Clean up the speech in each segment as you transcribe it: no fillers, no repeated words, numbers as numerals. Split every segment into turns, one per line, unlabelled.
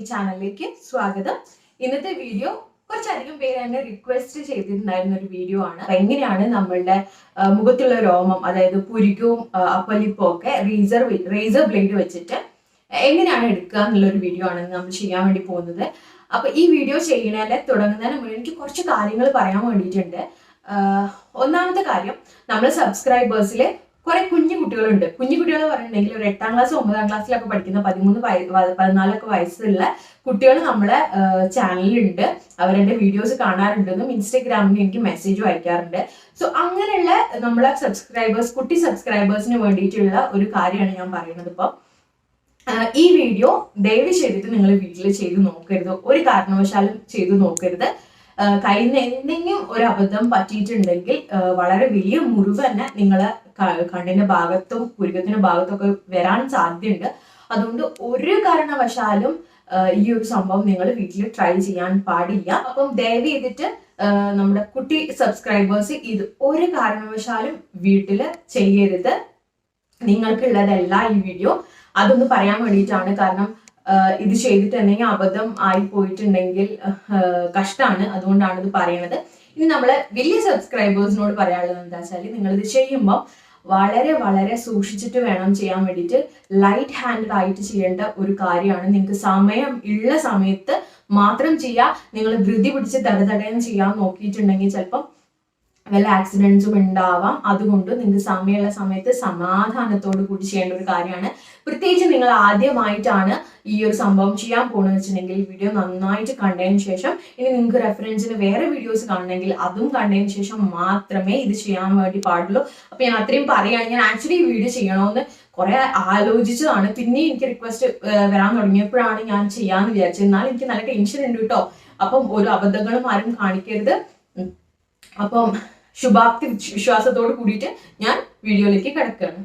ചാനലിലേക്ക് സ്വാഗതം. ഇന്നത്തെ വീഡിയോ കുറച്ചധികം പേര് എന്നെ റിക്വസ്റ്റ് ചെയ്തിട്ടുണ്ടായിരുന്ന ഒരു വീഡിയോ ആണ്. എങ്ങനെയാണ് നമ്മളുടെ മുഖത്തുള്ള രോമം, അതായത് പുരികവും അപ്പലിപ്പും ഒക്കെ റേസർ ബ്ലേഡ് വെച്ചിട്ട് എങ്ങനെയാണ് എടുക്കുക എന്നുള്ളൊരു വീഡിയോ ആണ് നമ്മൾ ചെയ്യാൻ വേണ്ടി പോകുന്നത്. അപ്പൊ ഈ വീഡിയോ ചെയ്യണേലെ തുടങ്ങുന്നതിന് മുന്നേ എനിക്ക് കുറച്ച് കാര്യങ്ങൾ പറയാൻ വേണ്ടിയിട്ടുണ്ട്. ഒന്നാമത്തെ കാര്യം, നമ്മൾ സബ്സ്ക്രൈബേഴ്സിൽ കുറെ കുഞ്ഞു കുട്ടികളുണ്ട്. കുഞ്ഞു കുട്ടികൾ പറഞ്ഞിട്ടുണ്ടെങ്കിൽ ഒരു 8ാം ക്ലാസ് 9ാം ക്ലാസ്സിലൊക്കെ പഠിക്കുന്ന 13-14 വയസ്സുള്ള കുട്ടികൾ നമ്മുടെ ചാനലിലുണ്ട്. അവരുടെ വീഡിയോസ് കാണാറുണ്ടെന്നും ഇൻസ്റ്റഗ്രാമിൽ എനിക്ക് മെസ്സേജും അയക്കാറുണ്ട്. സോ അങ്ങനെയുള്ള നമ്മളെ കുട്ടി സബ്സ്ക്രൈബേഴ്സിന് വേണ്ടിയിട്ടുള്ള ഒരു കാര്യമാണ് ഞാൻ പറയുന്നത്. ഇപ്പം ഈ വീഡിയോ ദയവ് ചെയ്തിട്ട് നിങ്ങൾ വീട്ടിൽ ചെയ്ത് നോക്കരുത്, ഒരു കാരണവശാലും ചെയ്തു നോക്കരുത്. കയ്യിൽ നിന്ന് എന്തെങ്കിലും ഒരു അബദ്ധം പറ്റിയിട്ടുണ്ടെങ്കിൽ വളരെ വലിയ മുറിവ് തന്നെ നിങ്ങളെ കണ്ണിന്റെ ഭാഗത്തും പുരുകത്തിന്റെ ഭാഗത്തും ഒക്കെ വരാൻ സാധ്യതയുണ്ട്. അതുകൊണ്ട് ഒരു കാരണവശാലും ഈ ഒരു സംഭവം നിങ്ങൾ വീട്ടിൽ ട്രൈ ചെയ്യാൻ പാടില്ല. അപ്പം ദയവ് ചെയ്തിട്ട് നമ്മുടെ കുട്ടി സബ്സ്ക്രൈബേഴ്സ് ഇത് ഒരു കാരണവശാലും വീട്ടിൽ ചെയ്യരുത്. നിങ്ങൾക്കുള്ളതല്ല ഈ വീഡിയോ. അതൊന്ന് പറയാൻ വേണ്ടിയിട്ടാണ്. കാരണം ഇത് ചെയ്തിട്ട് എന്തെങ്കിലും അബദ്ധം ആയി പോയിട്ടുണ്ടെങ്കിൽ കഷ്ടമാണ്. അതുകൊണ്ടാണ് ഇത് പറയണത്. ഇനി നമ്മള് വലിയ സബ്സ്ക്രൈബേഴ്സിനോട് പറയാനുള്ളത് എന്താ വെച്ചാൽ, നിങ്ങൾ ഇത് ചെയ്യുമ്പോൾ വളരെ വളരെ സൂക്ഷിച്ചിട്ട് വേണം ചെയ്യാൻ വേണ്ടിയിട്ട്. ലൈറ്റ് ഹാൻഡഡ് ആയിട്ട് ചെയ്യേണ്ട ഒരു കാര്യമാണ്. നിങ്ങൾക്ക് സമയം ഉള്ള സമയത്ത് മാത്രം ചെയ്യുക. നിങ്ങൾ ധൃതി പിടിച്ച് തടതടയെന്ന് ചെയ്യാൻ നോക്കിയിട്ടുണ്ടെങ്കിൽ ചിലപ്പം വല്ല ആക്സിഡൻസും ഉണ്ടാവാം. അതുകൊണ്ട് നിങ്ങൾക്ക് സമയമുള്ള സമയത്ത് സമാധാനത്തോടു കൂടി ചെയ്യേണ്ട ഒരു കാര്യമാണ്. പ്രത്യേകിച്ച് നിങ്ങൾ ആദ്യമായിട്ടാണ് ഈ ഒരു സംഭവം ചെയ്യാൻ പോകുന്നത് വെച്ചിട്ടുണ്ടെങ്കിൽ വീഡിയോ നന്നായിട്ട് കണ്ടതിന് ശേഷം, ഇനി നിങ്ങൾക്ക് റെഫറൻസിന് വേറെ വീഡിയോസ് കാണണമെങ്കിൽ അതും കണ്ടതിന് ശേഷം മാത്രമേ ഇത് ചെയ്യാൻ വേണ്ടി പാടുള്ളൂ. അപ്പൊ ഞാൻ അത്രയും പറയുകയാണ്. ഞാൻ ആക്ച്വലി ഈ വീഡിയോ ചെയ്യണമെന്ന് കുറെ ആലോചിച്ചതാണ്. പിന്നെ എനിക്ക് റിക്വസ്റ്റ് വരാൻ തുടങ്ങിയപ്പോഴാണ് ഞാൻ ചെയ്യാന്ന് വിചാരിച്ചത്. എന്നാൽ എനിക്ക് നല്ല ടെൻഷൻ ഉണ്ട് കേട്ടോ. അപ്പം ഒരു അബദ്ധങ്ങളും ആരും കാണിക്കരുത്. അപ്പം ശുഭാപ്തി വിശ്വാസത്തോട് കൂടിയിട്ട് ഞാൻ വീഡിയോയിലേക്ക് കിടക്കുകയാണ്.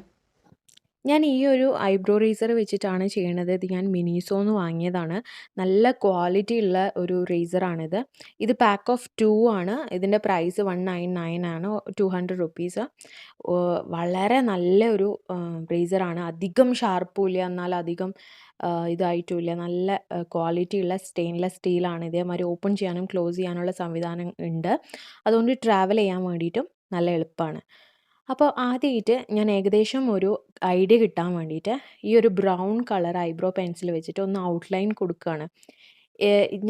ഞാൻ ഈ ഒരു ഐബ്രോ റേസർ വെച്ചിട്ടാണ് ചെയ്യണത്. ഇത് ഞാൻ മിനിസോന്ന് വാങ്ങിയതാണ്. നല്ല ക്വാളിറ്റി ഉള്ള ഒരു റേസറാണിത്. ഇത് പാക്ക് ഓഫ് 2 ആണ്. ഇതിൻ്റെ പ്രൈസ് 199 ആണ്, 200 റുപ്പീസ്. വളരെ നല്ല ഒരു റേസറാണ്. അധികം ഷാർപ്പുമില്ല, എന്നാൽ അധികം ഇതായിട്ടുമില്ല. നല്ല ക്വാളിറ്റി ഉള്ള സ്റ്റെയിൻലെസ് സ്റ്റീലാണ്. ഇതേമാതിരി ഓപ്പൺ ചെയ്യാനും ക്ലോസ് ചെയ്യാനുള്ള സംവിധാനം ഉണ്ട്. അതുകൊണ്ട് ട്രാവൽ ചെയ്യാൻ വേണ്ടിയിട്ടും നല്ല എളുപ്പമാണ്. അപ്പോൾ ആദ്യമായിട്ട് ഞാൻ ഏകദേശം ഒരു ഐഡിയ കിട്ടാൻ വേണ്ടിയിട്ട് ഈ ഒരു ബ്രൗൺ കളർ ഐബ്രോ പെൻസിൽ വെച്ചിട്ട് ഒന്ന് ഔട്ട്ലൈൻ കൊടുക്കുകയാണ്.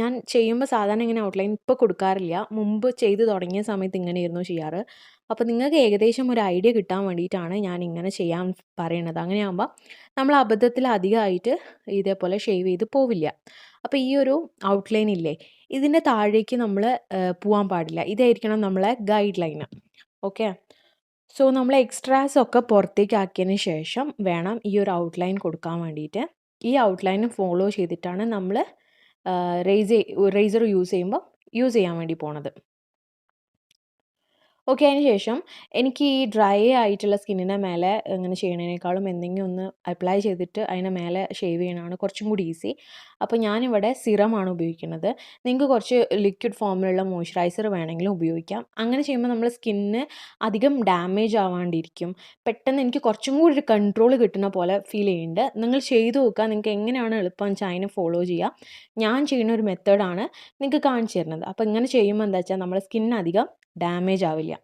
ഞാൻ ചെയ്യുമ്പോൾ സാധാരണ ഇങ്ങനെ ഔട്ട്ലൈൻ ഇപ്പോൾ കൊടുക്കാറില്ല. മുമ്പ് ചെയ്ത് തുടങ്ങിയ സമയത്ത് ഇങ്ങനെയായിരുന്നു ചെയ്യാറ്. അപ്പോൾ നിങ്ങൾക്ക് ഏകദേശം ഒരു ഐഡിയ കിട്ടാൻ വേണ്ടിയിട്ടാണ് ഞാൻ ഇങ്ങനെ ചെയ്യാൻ പറയണത്. അങ്ങനെയാകുമ്പോൾ നമ്മൾ അബദ്ധത്തിൽ അധികമായിട്ട് ഇതേപോലെ ഷേവ് ചെയ്ത് പോവില്ല. അപ്പോൾ ഈ ഒരു ഔട്ട്ലൈൻ ഇല്ലേ, ഇതിൻ്റെ താഴേക്ക് നമ്മൾ പോകാൻ പാടില്ല. ഇതായിരിക്കണം നമ്മളെ ഗൈഡ് ലൈന്. ഓക്കെ. സോ നമ്മൾ എക്സ്ട്രാസ് ഒക്കെ പുറത്തേക്ക് ആക്കിയതിന് ശേഷം വേണം ഈ ഒരു ഔട്ട്ലൈൻ കൊടുക്കാൻ വേണ്ടിയിട്ട്. ഈ ഔട്ട്ലൈൻ ഫോളോ ചെയ്തിട്ടാണ് നമ്മൾ റേസർ യൂസ് ചെയ്യാൻ വേണ്ടി പോണത്. ഓക്കെ. അതിന് ശേഷം എനിക്ക് ഈ ഡ്രൈ ആയിട്ടുള്ള സ്കിന്നിൻ്റെ മേലെ ഇങ്ങനെ ചെയ്യണതിനേക്കാളും എന്തെങ്കിലും ഒന്ന് അപ്ലൈ ചെയ്തിട്ട് അതിൻ്റെ മേലെ ഷേവ് ചെയ്യണതാണ് കുറച്ചും കൂടി ഈസി. അപ്പോൾ ഞാനിവിടെ സിറമാണ് ഉപയോഗിക്കുന്നത്. നിങ്ങൾക്ക് കുറച്ച് ലിക്വിഡ് ഫോമിലുള്ള മോയ്സ്ചറൈസർ വേണമെങ്കിലും ഉപയോഗിക്കാം. അങ്ങനെ ചെയ്യുമ്പോൾ നമ്മൾ സ്കിന്നിന് അധികം ഡാമേജ് ആവാണ്ടിരിക്കും. പെട്ടെന്ന് എനിക്ക് കുറച്ചും കൂടി ഒരു കൺട്രോൾ കിട്ടുന്ന പോലെ ഫീൽ ചെയ്യുന്നുണ്ട്. നിങ്ങൾ ചെയ്ത് നോക്കുക. നിങ്ങൾക്ക് എങ്ങനെയാണ് എളുപ്പം വെച്ചാൽ അതിനെ ഫോളോ ചെയ്യുക. ഞാൻ ചെയ്യുന്ന ഒരു മെത്തേഡാണ് നിങ്ങൾക്ക് കാണിച്ചു തരുന്നത്. അപ്പോൾ ഇങ്ങനെ ചെയ്യുമ്പോൾ എന്താ വെച്ചാൽ നമ്മുടെ സ്കിന്നിന് അധികം ഡാമേജ് ആവില്ല.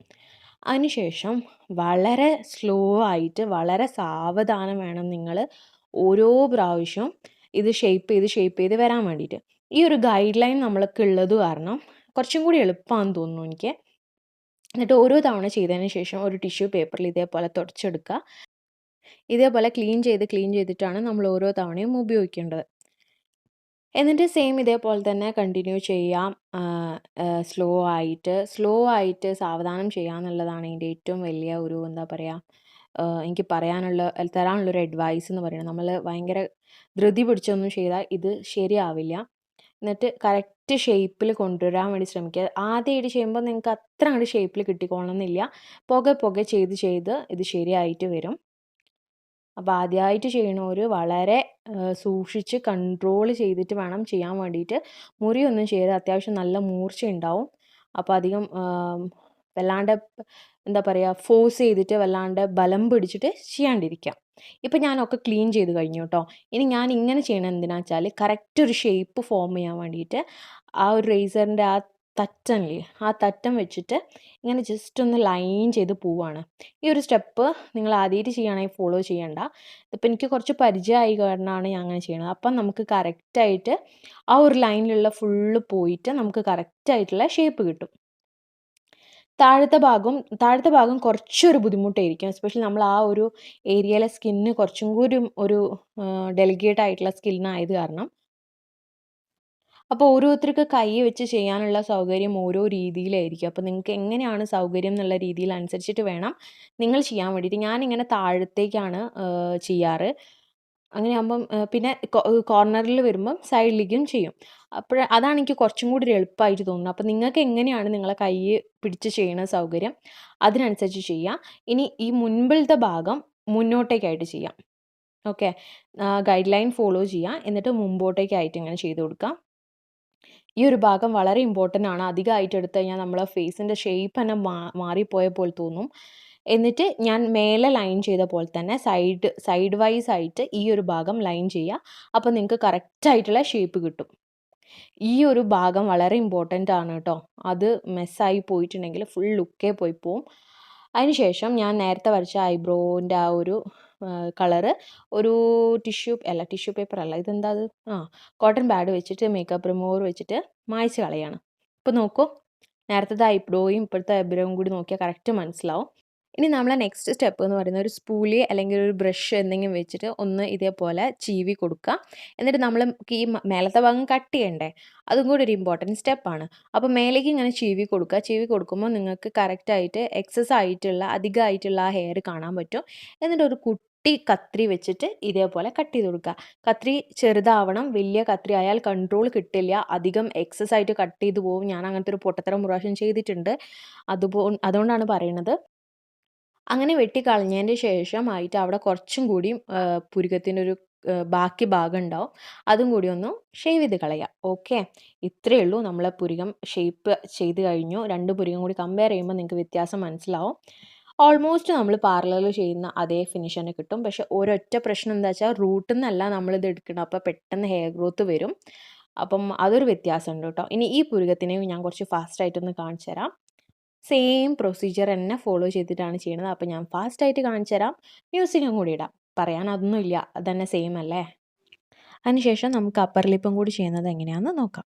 അതിനുശേഷം വളരെ സ്ലോ ആയിട്ട് വളരെ സാവധാനം വേണം നിങ്ങൾ ഓരോ പ്രാവശ്യവും ഇത് ഷേപ്പ് ചെയ്ത് വരാൻ വേണ്ടിയിട്ട്. ഈ ഒരു ഗൈഡ് ലൈൻ നമ്മൾക്ക് ഉള്ളത് കാരണം കുറച്ചും കൂടി എളുപ്പമാണെന്ന് തോന്നുന്നു എനിക്ക്. എന്നിട്ട് ഓരോ തവണ ചെയ്തതിന് ശേഷം ഒരു ടിഷ്യൂ പേപ്പറിൽ ഇതേപോലെ തുടച്ചെടുക്കുക. ഇതേപോലെ ക്ലീൻ ചെയ്തിട്ടാണ് നമ്മൾ ഓരോ തവണയും ഉപയോഗിക്കേണ്ടത്. എന്നിട്ട് സെയിം ഇതേപോലെ തന്നെ കണ്ടിന്യൂ ചെയ്യാം. സ്ലോ ആയിട്ട് സാവധാനം ചെയ്യുക എന്നുള്ളതാണ് ഇതിൻ്റെ ഏറ്റവും വലിയ ഒരു എന്താ പറയുക, എനിക്ക് തരാനുള്ളൊരു അഡ്വൈസ് എന്ന് പറയുന്നത്. നമ്മൾ ഭയങ്കര ധൃതി പിടിച്ചൊന്നും ചെയ്താൽ ഇത് ശരിയാവില്ല. എന്നിട്ട് കറക്റ്റ് ഷേപ്പിൽ കൊണ്ടുവരാൻ വേണ്ടി ശ്രമിക്കുക. ആദ്യമായിട്ട് ചെയ്യുമ്പോൾ നിങ്ങൾക്ക് അത്ര അങ്ങോട്ട് ഷേപ്പിൽ കിട്ടിക്കൊള്ളണമെന്നില്ല. പുക ചെയ്ത് ഇത് ശരിയായിട്ട് വരും. അപ്പോൾ ആദ്യമായിട്ട് ചെയ്യണവർ വളരെ സൂക്ഷിച്ച് കൺട്രോൾ ചെയ്തിട്ട് വേണം ചെയ്യാൻ വേണ്ടിയിട്ട്. മുറിയൊന്നും ചെയ്ത് അത്യാവശ്യം നല്ല മൂർച്ച ഉണ്ടാവും. അപ്പോൾ അധികം വല്ലാണ്ട് എന്താ പറയുക ഫോഴ്സ് ചെയ്തിട്ട് വല്ലാണ്ട് ബലം പിടിച്ചിട്ട് ചെയ്യാണ്ടിരിക്കുക. ഇപ്പം ഞാനൊക്കെ ക്ലീൻ ചെയ്ത് കഴിഞ്ഞു കേട്ടോ. ഇനി ഞാൻ ഇങ്ങനെ ചെയ്യണത് എന്തിനാണെന്ന് വെച്ചാൽ കറക്റ്റ് ഒരു ഷേപ്പ് ഫോം ചെയ്യാൻ വേണ്ടിയിട്ട് ആ ഒരു റേസറിൻ്റെ ആ തറ്റമില്ലേ, ആ തറ്റം വെച്ചിട്ട് ഇങ്ങനെ ജസ്റ്റ് ഒന്ന് ലൈൻ ചെയ്ത് പോവാണ്. ഈ ഒരു സ്റ്റെപ്പ് നിങ്ങൾ ആദ്യമായിട്ട് ചെയ്യുകയാണെങ്കിൽ ഫോളോ ചെയ്യണ്ട. ഇപ്പം എനിക്ക് കുറച്ച് പരിചയമായി കാരണമാണ് ഞാൻ അങ്ങനെ ചെയ്യണത്. അപ്പം നമുക്ക് കറക്റ്റായിട്ട് ആ ഒരു ലൈനിലുള്ള ഫുള്ള് പോയിട്ട് നമുക്ക് കറക്റ്റായിട്ടുള്ള ഷേപ്പ് കിട്ടും. താഴത്തെ ഭാഗം കുറച്ചൊരു ബുദ്ധിമുട്ടായിരിക്കും. എസ്പെഷ്യലി നമ്മൾ ആ ഒരു ഏരിയയിലെ സ്കിന്ന് കുറച്ചും കൂടി ഒരു ഡെലിക്കേറ്റ് ആയിട്ടുള്ള സ്കിന്നായത് കാരണം. അപ്പോൾ ഓരോരുത്തർക്ക് കൈ വെച്ച് ചെയ്യാനുള്ള സൗകര്യം ഓരോ രീതിയിലായിരിക്കും. അപ്പോൾ നിങ്ങൾക്ക് എങ്ങനെയാണ് സൗകര്യം എന്നുള്ള രീതിയിൽ അനുസരിച്ചിട്ട് വേണം നിങ്ങൾ ചെയ്യാൻ വേണ്ടിയിട്ട്. ഞാനിങ്ങനെ താഴത്തേക്കാണ് ചെയ്യാറ്. അങ്ങനെയാകുമ്പം പിന്നെ കോർണറിൽ വരുമ്പം സൈഡിലേക്കും ചെയ്യും. അതാണ് എനിക്ക് കുറച്ചും കൂടി ഒരു എളുപ്പമായിട്ട് തോന്നുന്നത്. അപ്പോൾ നിങ്ങൾക്ക് എങ്ങനെയാണ് നിങ്ങളെ കൈ പിടിച്ച് ചെയ്യണ സൗകര്യം അതിനനുസരിച്ച് ചെയ്യാം. ഇനി ഈ മുൻപിലത്തെ ഭാഗം മുന്നോട്ടേക്കായിട്ട് ചെയ്യാം. ഓക്കെ, ഗൈഡ് ലൈൻ ഫോളോ ചെയ്യുക. എന്നിട്ട് മുമ്പോട്ടേക്കായിട്ട് ഇങ്ങനെ ചെയ്ത് കൊടുക്കാം. ഈ ഒരു ഭാഗം വളരെ ഇമ്പോർട്ടൻ്റ് ആണ്. അധികമായിട്ട് എടുത്തു കഴിഞ്ഞാൽ നമ്മളെ ഫേസിൻ്റെ ഷേപ്പ് തന്നെ മാറിപ്പോയ പോലെ തോന്നും. എന്നിട്ട് ഞാൻ മേലെ ലൈൻ ചെയ്ത പോലെ തന്നെ സൈഡ് വൈസ് ആയിട്ട് ഈ ഒരു ഭാഗം ലൈൻ ചെയ്യുക. അപ്പോൾ നിങ്ങൾക്ക് കറക്റ്റായിട്ടുള്ള ഷേപ്പ് കിട്ടും. ഈ ഒരു ഭാഗം വളരെ ഇമ്പോർട്ടൻ്റ് ആണ് കേട്ടോ. അത് മെസ്സായി പോയിട്ടുണ്ടെങ്കിൽ ഫുൾ ലുക്കേ പോയി പോവും. അതിനുശേഷം ഞാൻ നേരത്തെ വരച്ച ഐബ്രോവിൻ്റെ ആ ഒരു കളറ് ഒരു ടിഷ്യൂ പേപ്പർ അല്ല, ഇതെന്താ അത്, കോട്ടൺ പാഡ് വെച്ചിട്ട് മേക്കപ്പ് റിമൂവർ വെച്ചിട്ട് മായ്ച്ച് കളയാണ്. ഇപ്പോൾ നോക്കൂ, നേരത്തെ ഐബ്രോയും ഇപ്പോഴത്തെ ഐബ്രോയും കൂടി നോക്കിയാൽ കറക്റ്റ് മനസ്സിലാവും. ഇനി നമ്മളെ നെക്സ്റ്റ് സ്റ്റെപ്പ് എന്ന് പറയുന്നത് ഒരു സ്പൂലി അല്ലെങ്കിൽ ഒരു ബ്രഷ് എന്തെങ്കിലും വെച്ചിട്ട് ഒന്ന് ഇതേപോലെ ചീവി കൊടുക്കുക. എന്നിട്ട് നമ്മൾ ഈ മേലത്തെ ഭാഗം കട്ട് ചെയ്യണ്ടേ, അതും കൂടി ഒരു ഇമ്പോർട്ടൻറ്റ് സ്റ്റെപ്പാണ്. അപ്പോൾ മേലേക്ക് ഇങ്ങനെ ചീവി കൊടുക്കുക. ചീവി കൊടുക്കുമ്പോൾ നിങ്ങൾക്ക് കറക്റ്റായിട്ട് എക്സസ് ആയിട്ടുള്ള അധികമായിട്ടുള്ള ആ ഹെയർ കാണാൻ പറ്റും. എന്നിട്ട് ഒരു കുട്ടി കത്രി വെച്ചിട്ട് ഇതേപോലെ കട്ട് ചെയ്ത് കൊടുക്കുക. കത്രി ചെറുതാവണം, വലിയ കത്രി ആയാൽ കൺട്രോൾ കിട്ടില്ല, അധികം എക്സസ് ആയിട്ട് കട്ട് ചെയ്ത് പോകും. ഞാൻ അങ്ങനത്തെ ഒരു പൊട്ടത്തരം പ്രാവശ്യം ചെയ്തിട്ടുണ്ട്. അതുകൊണ്ടാണ് പറയുന്നത്. അങ്ങനെ വെട്ടിക്കളഞ്ഞതിൻ്റെ ശേഷം ആയിട്ട് അവിടെ കുറച്ചും കൂടി പുരുകത്തിൻ്റെ ഒരു ബാക്കി ഭാഗം ഉണ്ടാവും. അതും കൂടി ഒന്ന് ഷേവ് ചെയ്ത് കളയുക. ഓക്കെ, ഇത്രയേ ഉള്ളൂ. നമ്മളെ പുരുകം ഷേപ്പ് ചെയ്ത് കഴിഞ്ഞു. 2 പുരുകം കൂടി കമ്പയർ ചെയ്യുമ്പോൾ നിങ്ങൾക്ക് വ്യത്യാസം മനസ്സിലാവും. ഓൾമോസ്റ്റ് നമ്മൾ പാർലറിൽ ചെയ്യുന്ന അതേ ഫിനിഷ് തന്നെ കിട്ടും. പക്ഷേ ഒരൊറ്റ പ്രശ്നം എന്താ വെച്ചാൽ റൂട്ടിൽ നിന്നല്ല നമ്മളിത് എടുക്കണം. അപ്പോൾ പെട്ടെന്ന് ഹെയർ ഗ്രോത്ത് വരും. അപ്പം അതൊരു വ്യത്യാസമുണ്ട് കേട്ടോ. ഇനി ഈ പുരുകത്തിനെയും ഞാൻ കുറച്ച് ഫാസ്റ്റായിട്ടൊന്ന് കാണിച്ചു തരാം. സെയിം പ്രൊസീജിയർ തന്നെ ഫോളോ ചെയ്തിട്ടാണ് ചെയ്യുന്നത്. അപ്പോൾ ഞാൻ ഫാസ്റ്റായിട്ട് കാണിച്ചു തരാം, മ്യൂസിക്കും കൂടി ഇടാം. പറയാൻ അതൊന്നുമില്ല, അതന്നെ സെയിം അല്ലേ. അതിനുശേഷം നമുക്ക് അപ്പർ ലിപ്പും കൂടി ചെയ്യുന്നത് എങ്ങനെയാണെന്ന് നോക്കാം.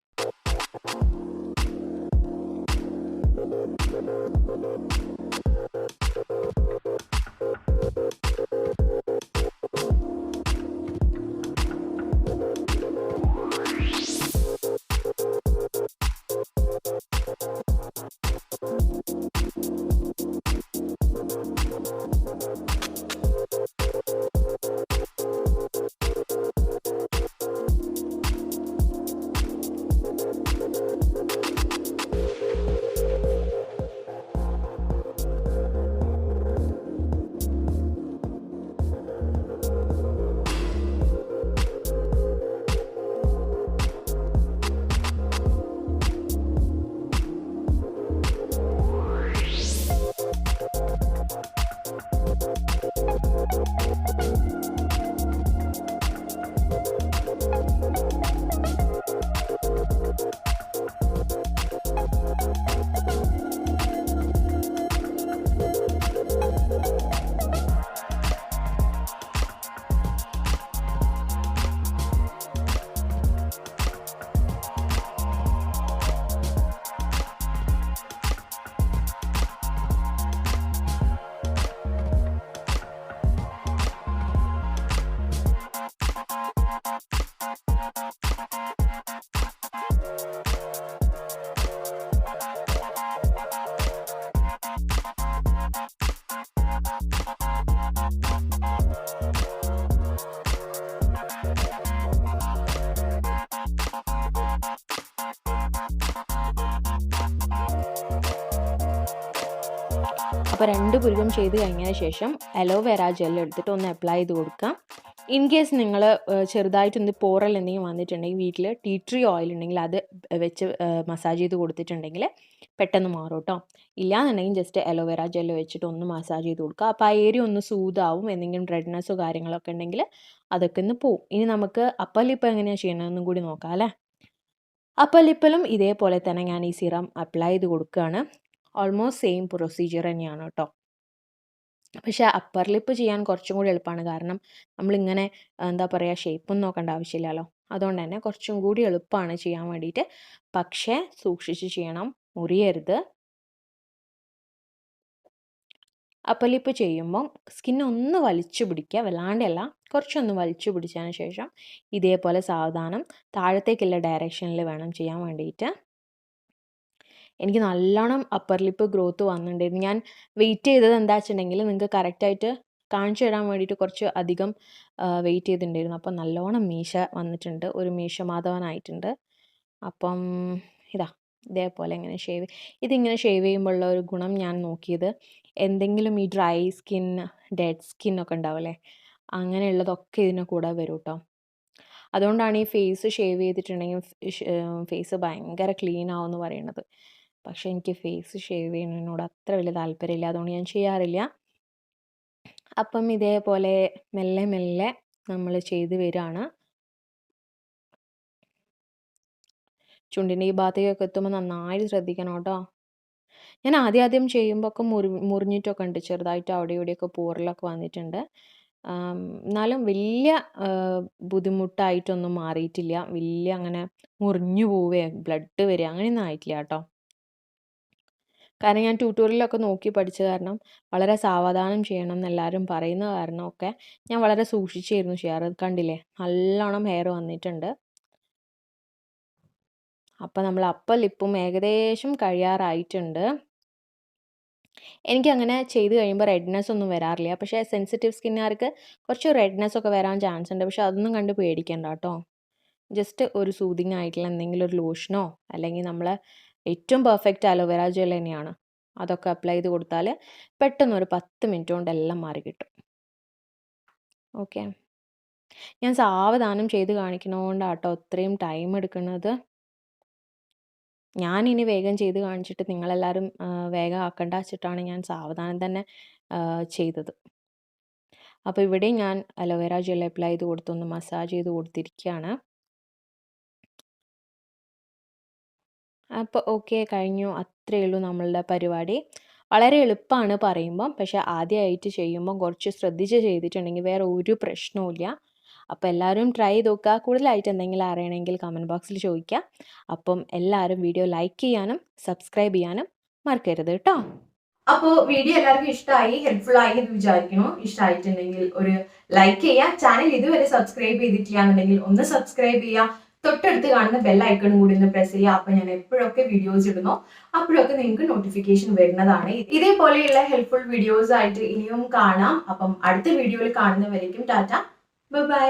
അപ്പോൾ 2 പുരുകം ചെയ്ത് കഴിഞ്ഞതിന് ശേഷം അലോവേര ജെൽ എടുത്തിട്ട് ഒന്ന് അപ്ലൈ ചെയ്ത് കൊടുക്കാം. ഇൻ കേസ് നിങ്ങൾ ചെറുതായിട്ടൊന്ന് പോറൽ എന്തെങ്കിലും വന്നിട്ടുണ്ടെങ്കിൽ വീട്ടിൽ ടീ ട്രീ ഓയിൽ ഉണ്ടെങ്കിൽ അത് വെച്ച് മസാജ് ചെയ്ത് കൊടുത്തിട്ടുണ്ടെങ്കിൽ പെട്ടെന്ന് മാറും കേട്ടോ. ഇല്ലാന്നുണ്ടെങ്കിൽ ജസ്റ്റ് അലോവേറ ജെല്ല് വെച്ചിട്ട് ഒന്ന് മസാജ് ചെയ്ത് കൊടുക്കുക. അപ്പോൾ ആ ഏരിയ ഒന്ന് സൂതാവും. എന്തെങ്കിലും റെഡ്നെസ്സോ കാര്യങ്ങളൊക്കെ ഉണ്ടെങ്കിൽ അതൊക്കെ ഒന്ന് പോവും. ഇനി നമുക്ക് അപ്പർ ലിപ്പ് എങ്ങനെയാണ് ചെയ്യണമെന്നും കൂടി നോക്കാം അല്ലേ. അപ്പർ ലിപ്പിലും ഇതേപോലെ തന്നെ ഞാൻ ഈ സിറം അപ്ലൈ ചെയ്ത് കൊടുക്കുകയാണ്. ഓൾമോസ്റ്റ് സെയിം പ്രൊസീജിയർ തന്നെയാണ് കേട്ടോ. പക്ഷേ അപ്പർ ലിപ്പ് ചെയ്യാൻ കുറച്ചും കൂടി എളുപ്പമാണ്. കാരണം നമ്മളിങ്ങനെ എന്താ പറയുക ഷേപ്പൊന്നും നോക്കേണ്ട ആവശ്യമില്ലല്ലോ. അതുകൊണ്ട് തന്നെ കുറച്ചും കൂടി എളുപ്പമാണ് ചെയ്യാൻ വേണ്ടിയിട്ട്. പക്ഷേ സൂക്ഷിച്ച് ചെയ്യണം, മുറിയരുത്. അപ്പർ ലിപ്പ് ചെയ്യുമ്പം സ്കിന്നൊന്ന് വലിച്ചു പിടിക്കുക, വല്ലാണ്ടല്ല, കുറച്ചൊന്ന് വലിച്ചു പിടിച്ചതിന് ശേഷം ഇതേപോലെ സാവധാനം താഴത്തേക്കുള്ള ഡയറക്ഷനിൽ വേണം ചെയ്യാൻ വേണ്ടിയിട്ട്. എനിക്ക് നല്ലോണം അപ്പർ ലിപ്പ് ഗ്രോത്ത് വന്നിട്ടുണ്ടായിരുന്നു. ഞാൻ വെയിറ്റ് ചെയ്തത് എന്താ വെച്ചിട്ടുണ്ടെങ്കിൽ നിങ്ങൾക്ക് കറക്റ്റായിട്ട് കാണിച്ചു തരാൻ വേണ്ടിയിട്ട് കുറച്ച് അധികം വെയിറ്റ് ചെയ്തിട്ടുണ്ടായിരുന്നു. അപ്പം നല്ലോണം മീശ വന്നിട്ടുണ്ട്, ഒരു മീശ മാധവനായിട്ടുണ്ട്. അപ്പം ഇതേപോലെ ഇങ്ങനെ ഇതിങ്ങനെ ഷേവ് ചെയ്യുമ്പോഴുള്ള ഒരു ഗുണം ഞാൻ നോക്കിയത്, എന്തെങ്കിലും ഈ ഡ്രൈ സ്കിൻ, ഡെഡ് സ്കിൻ ഒക്കെ ഉണ്ടാവില്ലേ, അങ്ങനെയുള്ളതൊക്കെ ഇതിന് കൂടെ വരും കേട്ടോ. അതുകൊണ്ടാണ് ഈ ഫേസ് ഷേവ് ചെയ്തിട്ടുണ്ടെങ്കിൽ ഫേസ് ഭയങ്കര ക്ലീൻ ആവുമെന്ന് പറയുന്നത്. പക്ഷേ എനിക്ക് ഫേസ് ഷേവ് ചെയ്യുന്നതിനോട് അത്ര വലിയ താല്പര്യമില്ല, അതുകൊണ്ട് ഞാൻ ചെയ്യാറില്ല. അപ്പം ഇതേപോലെ മെല്ലെ മെല്ലെ നമ്മൾ ചെയ്ത് വരികയാണ്. ചുണ്ടിൻ്റെ ഈ ഭാഗത്തേക്കൊക്കെ എത്തുമ്പോൾ നന്നായിട്ട് ശ്രദ്ധിക്കണം കേട്ടോ. ഞാൻ ആദ്യം ചെയ്യുമ്പോൾ ഒക്കെ മുറിഞ്ഞിട്ടൊക്കെ ഉണ്ട്, ചെറുതായിട്ട് അവിടെ ഇവിടെയൊക്കെ പോറലൊക്കെ വന്നിട്ടുണ്ട്. എന്നാലും വലിയ ബുദ്ധിമുട്ടായിട്ടൊന്നും മാറിയിട്ടില്ല. വലിയ അങ്ങനെ മുറിഞ്ഞു പോവുകയോ ബ്ലഡ് വരിക അങ്ങനെയൊന്നും ആയിട്ടില്ല കേട്ടോ. കാരണം ഞാൻ ട്യൂട്ടോറിയലൊക്കെ നോക്കി പഠിച്ച കാരണം വളരെ സാവധാനം ചെയ്യണം എന്നെല്ലാവരും പറയുന്ന കാരണമൊക്കെ ഞാൻ വളരെ സൂക്ഷിച്ചായിരുന്നു ചെയ്യാറ്. കണ്ടില്ലേ നല്ലോണം ഹെയർ വന്നിട്ടുണ്ട്. അപ്പം നമ്മൾ അപ്പർ ലിപ്പും ഏകദേശം കഴിയാറായിട്ടുണ്ട്. എനിക്കങ്ങനെ ചെയ്ത് കഴിയുമ്പോൾ റെഡ്നെസ് ഒന്നും വരാറില്ല. പക്ഷേ സെൻസിറ്റീവ് സ്കിന്നുകാർക്ക് കുറച്ച് റെഡ്നെസ് ഒക്കെ വരാൻ ചാൻസ് ഉണ്ട്. പക്ഷേ അതൊന്നും കണ്ട് പേടിക്കണ്ട കേട്ടോ. ജസ്റ്റ് ഒരു സൂതിങ് ആയിട്ടുള്ള എന്തെങ്കിലും ഒരു ലോഷനോ അല്ലെങ്കിൽ നമ്മൾ ഏറ്റവും പെർഫെക്റ്റ് അലോവേറ ജെൽ തന്നെയാണ്, അതൊക്കെ അപ്ലൈ ചെയ്ത് കൊടുത്താൽ പെട്ടെന്നൊരു 10 മിനിറ്റ് കൊണ്ട് എല്ലാം മാറി കിട്ടും. ഓക്കെ, ഞാൻ സാവധാനം ചെയ്ത് കാണിക്കണോണ്ടാണ് കേട്ടോ ഇത്രയും ടൈം എടുക്കുന്നത്. ഞാനിനി വേഗം ചെയ്ത് കാണിച്ചിട്ട് നിങ്ങളെല്ലാവരും വേഗം ആക്കണ്ട വെച്ചിട്ടാണ് ഞാൻ സാവധാനം തന്നെ ചെയ്തത്. അപ്പോൾ ഇവിടെ ഞാൻ അലോവേറ ജെൽ അപ്ലൈ ചെയ്ത് കൊടുത്തൊന്ന് മസാജ് ചെയ്ത് കൊടുത്തിരിക്കുകയാണ്. അപ്പോൾ ഓക്കെ, കഴിഞ്ഞു. അത്രയേ ഉള്ളൂ നമ്മളുടെ പരിപാടി. വളരെ എളുപ്പമാണ് പറയുമ്പം, പക്ഷേ ആദ്യമായിട്ട് ചെയ്യുമ്പം കുറച്ച് ശ്രദ്ധിച്ച് ചെയ്തിട്ടുണ്ടെങ്കിൽ വേറെ ഒരു പ്രശ്നവുമില്ല. അപ്പോൾ എല്ലാവരും ട്രൈ ചെയ്ത് നോക്കുക. കൂടുതലായിട്ട് എന്തെങ്കിലും അറിയണമെങ്കിൽ കമൻറ്റ് ബോക്സിൽ ചോദിക്കുക. അപ്പം എല്ലാവരും വീഡിയോ ലൈക്ക് ചെയ്യാനും സബ്സ്ക്രൈബ് ചെയ്യാനും മറക്കരുത് കേട്ടോ.
അപ്പോൾ വീഡിയോ എല്ലാവർക്കും ഇഷ്ടമായി, ഹെൽപ്ഫുൾ ആയി എന്ന് വിചാരിക്കുന്നു. ഇഷ്ടമായിട്ടുണ്ടെങ്കിൽ ഒരു ലൈക്ക് ചെയ്യുക. ചാനൽ ഇതുവരെ സബ്സ്ക്രൈബ് ചെയ്തിട്ടില്ലാന്നുണ്ടെങ്കിൽ ഒന്ന് സബ്സ്ക്രൈബ് ചെയ്യുക. തൊട്ടടുത്ത് കാണുന്ന ബെൽ ഐക്കണും കൂടി ഒന്ന് പ്രസ് ചെയ്യുക. അപ്പോൾ ഞാൻ എപ്പോഴൊക്കെ വീഡിയോസ് ഇടുന്നോ അപ്പോഴൊക്കെ നിങ്ങൾക്ക് നോട്ടിഫിക്കേഷൻ വരുന്നതാണ്. ഇതേപോലെയുള്ള ഹെൽപ്ഫുൾ വീഡിയോസ് ആയിട്ട് ഇനിയും കാണാം. അപ്പം അടുത്ത വീഡിയോയിൽ കാണുന്നവരേക്കും ടാറ്റ, ബൈ ബൈ.